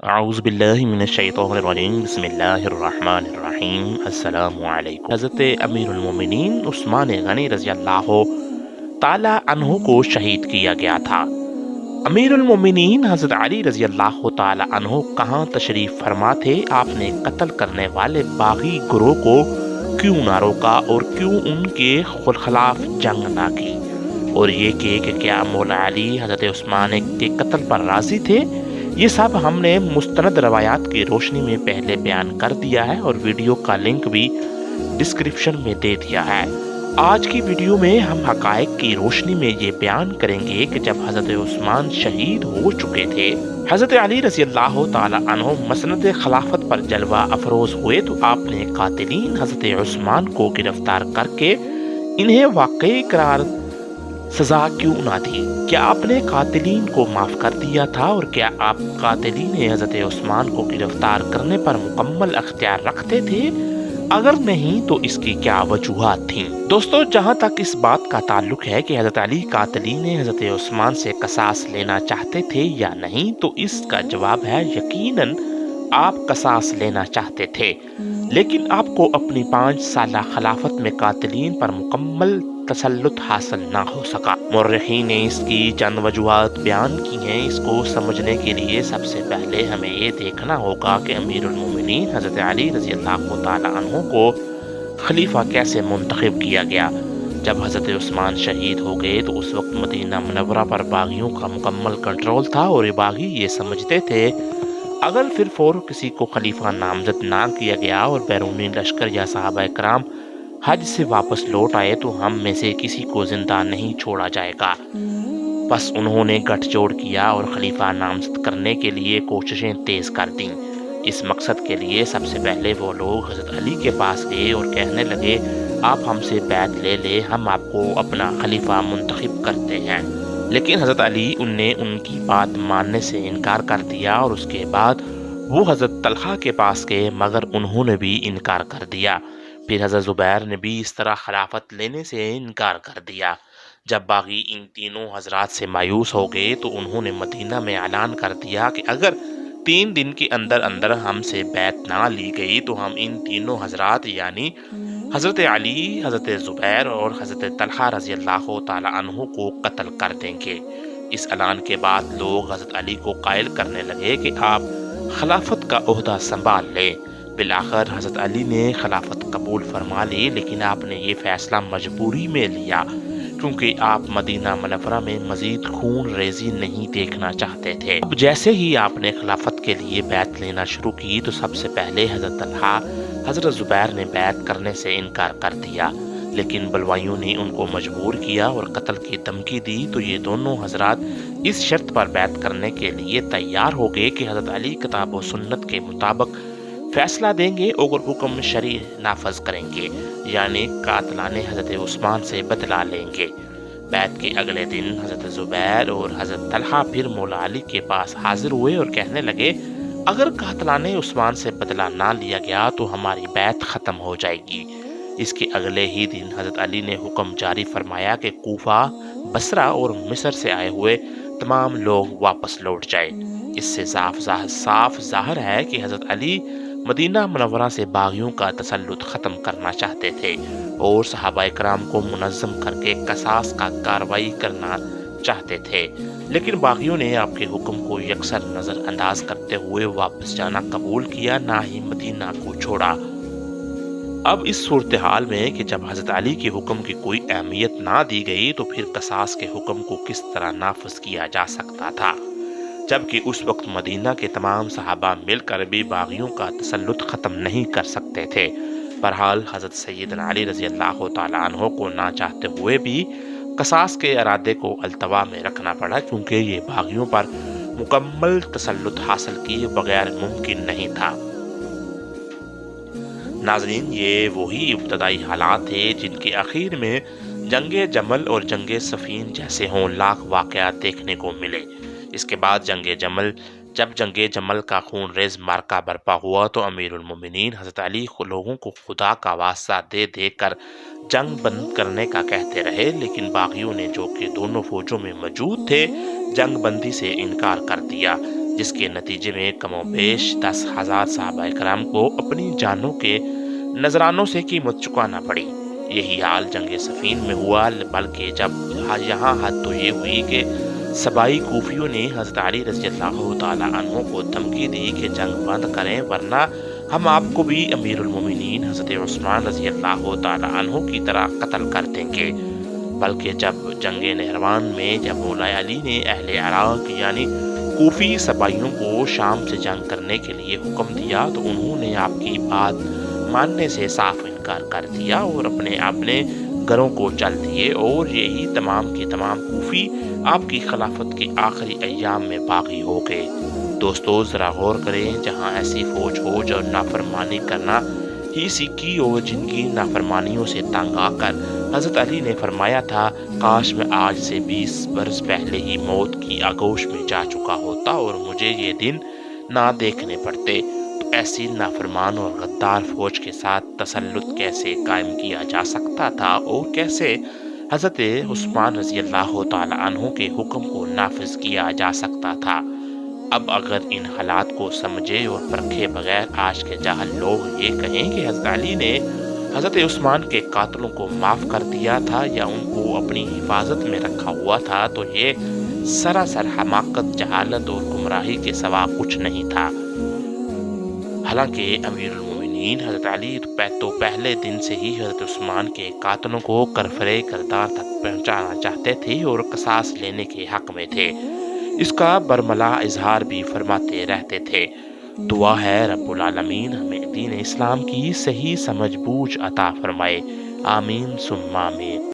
اعوذ باللہ من الشیطان الرجیم بسم اللہ الرحمن الرحیم السلام علیکم۔ حضرت امیر المومنین عثمان غنی رضی اللہ تعالی عنہ کو شہید کیا گیا تھا۔ امیر المومنین حضرت علی رضی اللہ تعالی عنہ کہاں تشریف فرما تھے؟ آپ نے قتل کرنے والے باغی گروہ کو کیوں نہ روکا اور کیوں ان کے خلاف جنگ نہ کی؟ اور یہ کہ کیا مولا علی حضرت عثمان کے قتل پر راضی تھے؟ یہ سب ہم نے مستند روایات کی روشنی میں پہلے بیان کر دیا ہے اور ویڈیو کا لنک بھی ڈسکرپشن میں دے دیا ہے۔ آج کی ویڈیو میں ہم حقائق کی روشنی میں یہ بیان کریں گے کہ جب حضرت عثمان شہید ہو چکے تھے، حضرت علی رضی اللہ تعالی عنہ مسند خلافت پر جلوہ افروز ہوئے تو آپ نے قاتلین حضرت عثمان کو گرفتار کر کے انہیں واقعی قرار سزا کیوں نہ دی؟ کیا آپ نے قاتلین کو معاف کر دیا تھا؟ اور کیا آپ قاتلین حضرت عثمان کو گرفتار کرنے پر مکمل اختیار رکھتے تھے؟ اگر نہیں تو اس کی کیا وجوہات تھیں؟ دوستو، جہاں تک اس بات کا تعلق ہے کہ حضرت علی قاتلین حضرت عثمان سے قصاص لینا چاہتے تھے یا نہیں، تو اس کا جواب ہے یقیناً آپ قصاص لینا چاہتے تھے، لیکن آپ کو اپنی 5 سالہ خلافت میں قاتلین پر مکمل تسلط حاصل نہ ہو سکا۔ مورخین نے اس کی چند وجوہات بیان کی ہیں۔ اس کو سمجھنے کے لیے سب سے پہلے ہمیں یہ دیکھنا ہوگا کہ امیر المومنین حضرت علی رضی اللہ تعالی عنہ کو خلیفہ کیسے منتخب کیا گیا۔ جب حضرت عثمان شہید ہو گئے تو اس وقت مدینہ منورہ پر باغیوں کا مکمل کنٹرول تھا اور یہ باغی یہ سمجھتے تھے اگر پھر فور کسی کو خلیفہ نامزد نہ کیا گیا اور بیرونی لشکر یا صحابہ کرام حج سے واپس لوٹ آئے تو ہم میں سے کسی کو زندہ نہیں چھوڑا جائے گا۔ بس انہوں نے گٹھ جوڑ کیا اور خلیفہ نامزد کرنے کے لیے کوششیں تیز کر دیں۔ اس مقصد کے لیے سب سے پہلے وہ لوگ حضرت علی کے پاس گئے اور کہنے لگے آپ ہم سے بیعت لے لے، ہم آپ کو اپنا خلیفہ منتخب کرتے ہیں۔ لیکن حضرت علی نے ان کی بات ماننے سے انکار کر دیا اور اس کے بعد وہ حضرت طلحہ کے پاس گئے مگر انہوں نے بھی انکار کر دیا۔ پھر حضرت زبیر نے بھی اس طرح خلافت لینے سے انکار کر دیا۔ جب باغی ان تینوں حضرات سے مایوس ہو گئے تو انہوں نے مدینہ میں اعلان کر دیا کہ اگر 3 دن کے اندر اندر ہم سے بیعت نہ لی گئی تو ہم ان تینوں حضرات یعنی حضرت علی، حضرت زبیر اور حضرت طلحہ رضی اللہ تعالی عنہ کو قتل کر دیں گے۔ اس اعلان کے بعد لوگ حضرت علی کو قائل کرنے لگے کہ آپ خلافت کا عہدہ سنبھال لیں۔ بالآخر حضرت علی نے خلافت قبول فرما لی، لیکن آپ نے یہ فیصلہ مجبوری میں لیا کیونکہ آپ مدینہ منورہ میں مزید خون ریزی نہیں دیکھنا چاہتے تھے۔ اب جیسے ہی آپ نے خلافت کے لیے بیعت لینا شروع کی تو سب سے پہلے حضرت طلحہ، حضرت زبیر نے بیعت کرنے سے انکار کر دیا، لیکن بلوائیوں نے ان کو مجبور کیا اور قتل کی دھمکی دی تو یہ دونوں حضرات اس شرط پر بیعت کرنے کے لیے تیار ہو گئے کہ حضرت علی کتاب و سنت کے مطابق فیصلہ دیں گے اور حکم شرعی نافذ کریں گے، یعنی قاتلان حضرت عثمان سے بدلہ لیں گے۔ بیعت کے اگلے دن حضرت زبیر اور حضرت طلحہ پھر مولا علی کے پاس حاضر ہوئے اور کہنے لگے اگر قاتلان عثمان سے بدلہ نہ لیا گیا تو ہماری بیعت ختم ہو جائے گی۔ اس کے اگلے ہی دن حضرت علی نے حکم جاری فرمایا کہ کوفہ، بصرہ اور مصر سے آئے ہوئے تمام لوگ واپس لوٹ جائے۔ اس سے صاف ظاہر ہے کہ حضرت علی مدینہ منورہ سے باغیوں کا تسلط ختم کرنا چاہتے تھے اور صحابہ کرام کو منظم کر کے قصاص کا کارروائی کرنا چاہتے تھے، لیکن باغیوں نے آپ کے حکم کو یکسر نظر انداز کرتے ہوئے واپس جانا قبول کیا، نہ ہی مدینہ کو چھوڑا۔ اب اس صورتحال میں کہ جب حضرت علی کے حکم کی کوئی اہمیت نہ دی گئی تو پھر قصاص کے حکم کو کس طرح نافذ کیا جا سکتا تھا، جبکہ اس وقت مدینہ کے تمام صحابہ مل کر بھی باغیوں کا تسلط ختم نہیں کر سکتے تھے۔ بہرحال حضرت سیدنا علی رضی اللہ تعالیٰ عنہ کو نہ چاہتے ہوئے بھی قصاص کے ارادے کو التوا میں رکھنا پڑا، کیونکہ یہ باغیوں پر مکمل تسلط حاصل کیے بغیر ممکن نہیں تھا۔ ناظرین، یہ وہی ابتدائی حالات تھے جن کے اخیر میں جنگ جمل اور جنگ صفین جیسے ہولناک واقعات دیکھنے کو ملے۔ اس کے بعد جب جنگ جمل کا خون ریز معرکہ برپا ہوا تو امیر المومنین حضرت علی لوگوں کو خدا کا واسطہ دے دے کر جنگ بند کرنے کا کہتے رہے، لیکن باغیوں نے جو کہ دونوں فوجوں میں موجود تھے جنگ بندی سے انکار کر دیا۔ جس کے نتیجے میں کم و بیش 10,000 صحابہ کرام کو اپنی جانوں کے نذرانوں سے قیمت چکانا پڑی۔ یہی حال جنگ صفین میں ہوا، بلکہ جب یہاں حد تو یہ ہوئی کہ سبائی کوفیوں نے حضرت علی رضی اللہ تعالی عنہ کو دھمکی دی کہ جنگ بند کریں، ورنہ ہم آپ کو بھی امیر المومنین حضرت عثمان رضی اللہ تعالی عنہ کی طرح قتل کر دیں گے۔ بلکہ جب جنگ نہروان میں جب مولا علی نے اہل عراق یعنی کوفی سبائیوں کو شام سے جنگ کرنے کے لیے حکم دیا تو انہوں نے آپ کی بات ماننے سے صاف انکار کر دیا اور اپنے گھروں کو چل دیے، اور یہی تمام کی تمام کوفی آپ کی خلافت کے آخری ایام میں باغی ہو گئے۔ دوستو ذرا غور کریں، جہاں ایسی فوج ہو جو نافرمانی کرنا ہی سیکھی اور جن کی نافرمانیوں سے تنگ آ کر حضرت علی نے فرمایا تھا کاش میں آج سے 20 برس پہلے ہی موت کی آغوش میں جا چکا ہوتا اور مجھے یہ دن نہ دیکھنے پڑتے، تو ایسی نافرمان اور غدار فوج کے ساتھ تسلط کیسے قائم کیا جا سکتا تھا اور کیسے حضرت عثمان رضی اللہ تعالی عنہ کے حکم کو نافذ کیا جا سکتا تھا۔ اب اگر ان حالات کو سمجھے اور پرکھے بغیر آج کے جاہل لوگ یہ کہیں کہ حضرت علی نے حضرت عثمان کے قاتلوں کو معاف کر دیا تھا یا ان کو اپنی حفاظت میں رکھا ہوا تھا، تو یہ سراسر حماقت، جہالت اور گمراہی کے سوا کچھ نہیں تھا۔ حالانکہ امیر المومنین حضرت علی تو پہلے دن سے ہی حضرت عثمان کے قاتلوں کو کرفرے کردار تک پہنچانا چاہتے تھے اور قصاص لینے کے حق میں تھے، اس کا برملا اظہار بھی فرماتے رہتے تھے۔ دعا ہے رب العالمین ہمیں دین اسلام کی صحیح سمجھ بوجھ عطا فرمائے، آمین ثم آمین۔